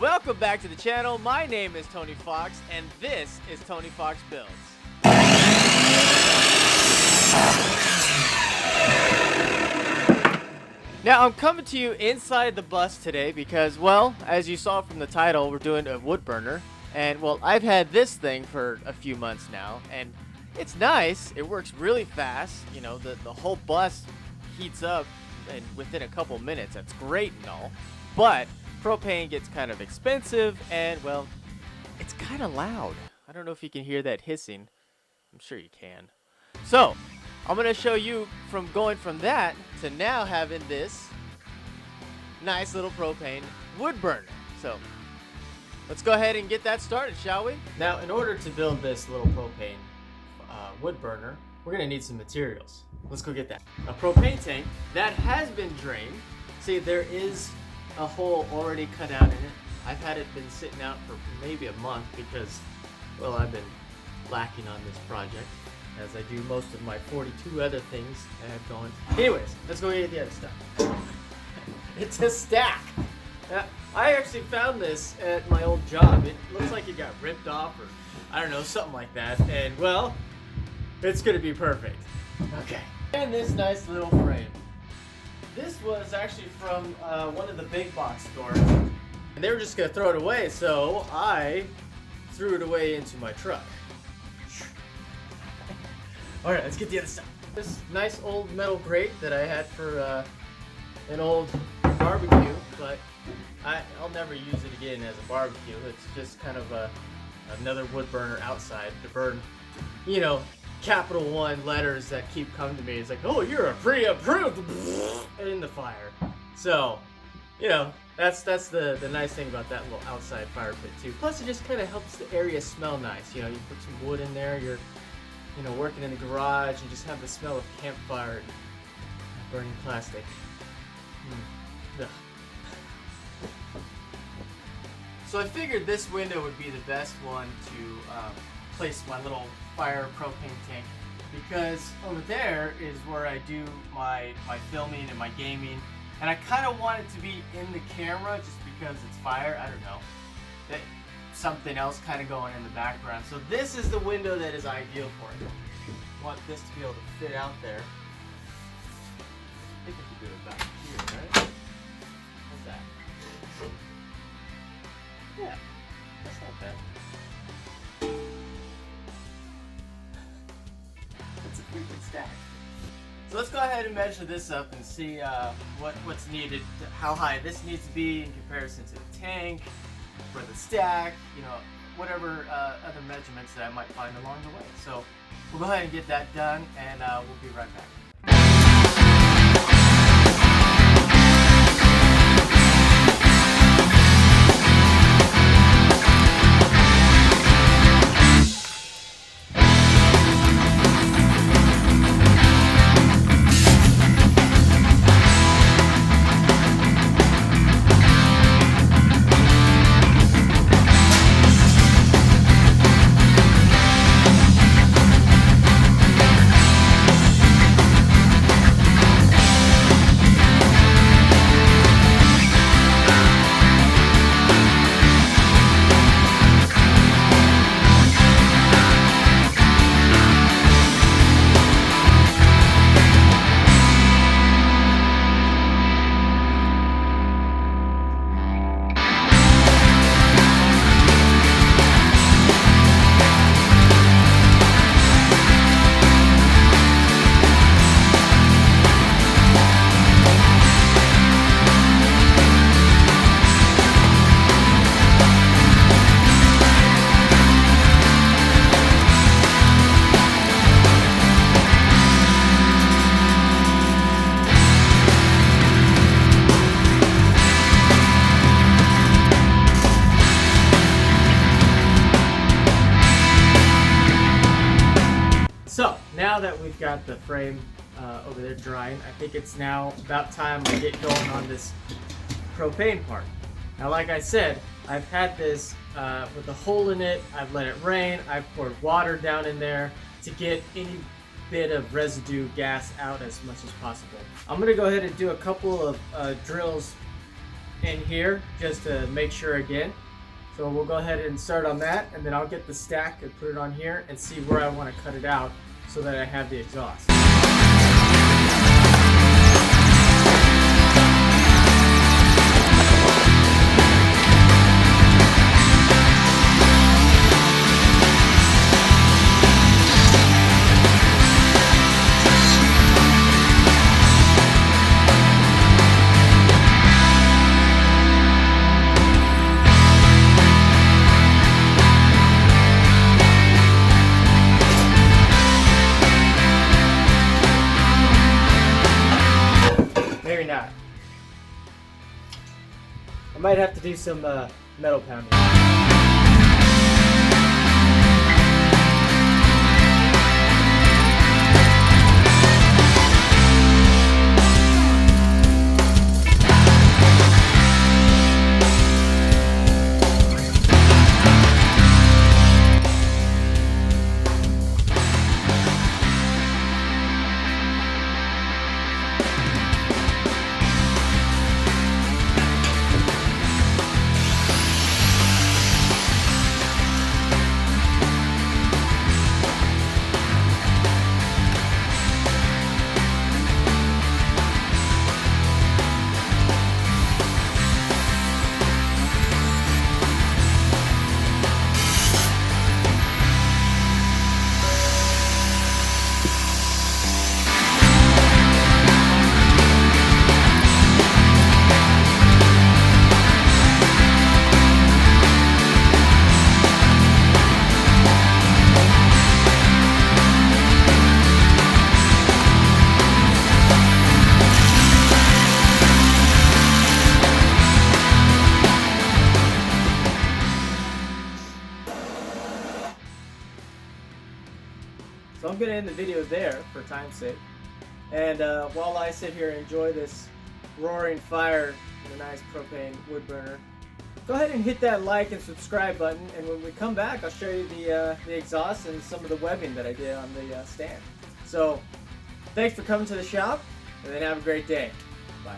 Welcome back to the channel. My name is Tony Fox, and this is Tony Fox Builds. Now, I'm coming to you inside the bus today because, well, as you saw from the title, we're doing a wood burner. And, well, I've had this thing for a few months now, and it's nice. It works really fast. You know, the whole bus heats up and within a couple minutes. That's great and all. But propane gets kind of expensive, and, well, it's kind of loud. I don't know if you can hear that hissing. I'm sure you can. So, I'm going to show you from going from that to now having this nice little propane wood burner. So, let's go ahead and get that started, shall we? Now, in order to build this little propane wood burner, we're going to need some materials. Let's go get that. A propane tank that has been drained. See, there is a hole already cut out in it. I've had it been sitting out for maybe a month because, well, I've been lacking on this project, as I do most of my 42 other things I have going. Anyways, let's go get the other stuff. It's a stack. I actually found this at my old job. It looks like it got ripped off, or I don't know, something like that. And, well, it's gonna be perfect. Okay. And this nice little frame. This was actually from one of the big box stores, and they were just gonna throw it away, so I threw it away into my truck. All right, let's get the other stuff. This nice old metal grate that I had for an old barbecue, but I'll never use it again as a barbecue. It's just kind of another wood burner outside to burn, you know, Capital One letters that keep coming to me. It's like, oh, you're a pre-approved in the fire. So, you know, that's the nice thing about that little outside fire pit too. Plus, it just kind of helps the area smell nice. You know, you put some wood in there. You're, you know, working in the garage. You just have the smell of campfire and burning plastic. Ugh. So I figured this window would be the best one to place my little fire propane tank, because over there is where I do my filming and my gaming, and I kind of want it to be in the camera just because it's fire. I don't know, that something else kind of going in the background. So this is the window that is ideal for it. I want this to be able to fit out there. I think I could do it back here, right? How's that? Yeah, that's not bad. That's a freaking stack. So let's go ahead and measure this up and see what's needed, how high this needs to be in comparison to the tank, for the stack, you know, whatever other measurements that I might find along the way. So we'll go ahead and get that done, and we'll be right back. So now that we've got the frame over there drying, I think it's now about time to get going on this propane part. Now, like I said, I've had this with a hole in it. I've let it rain. I've poured water down in there to get any bit of residue gas out as much as possible. I'm gonna go ahead and do a couple of drills in here just to make sure again. So we'll go ahead and start on that, and then I'll get the stack and put it on here and see where I want to cut it out so that I have the exhaust. Maybe not. I might have to do some metal pounding. So I'm going to end the video there for time's sake. And while I sit here and enjoy this roaring fire in a nice propane wood burner, go ahead and hit that like and subscribe button. And when we come back, I'll show you the exhaust and some of the webbing that I did on the stand. So thanks for coming to the shop, and then have a great day. Bye.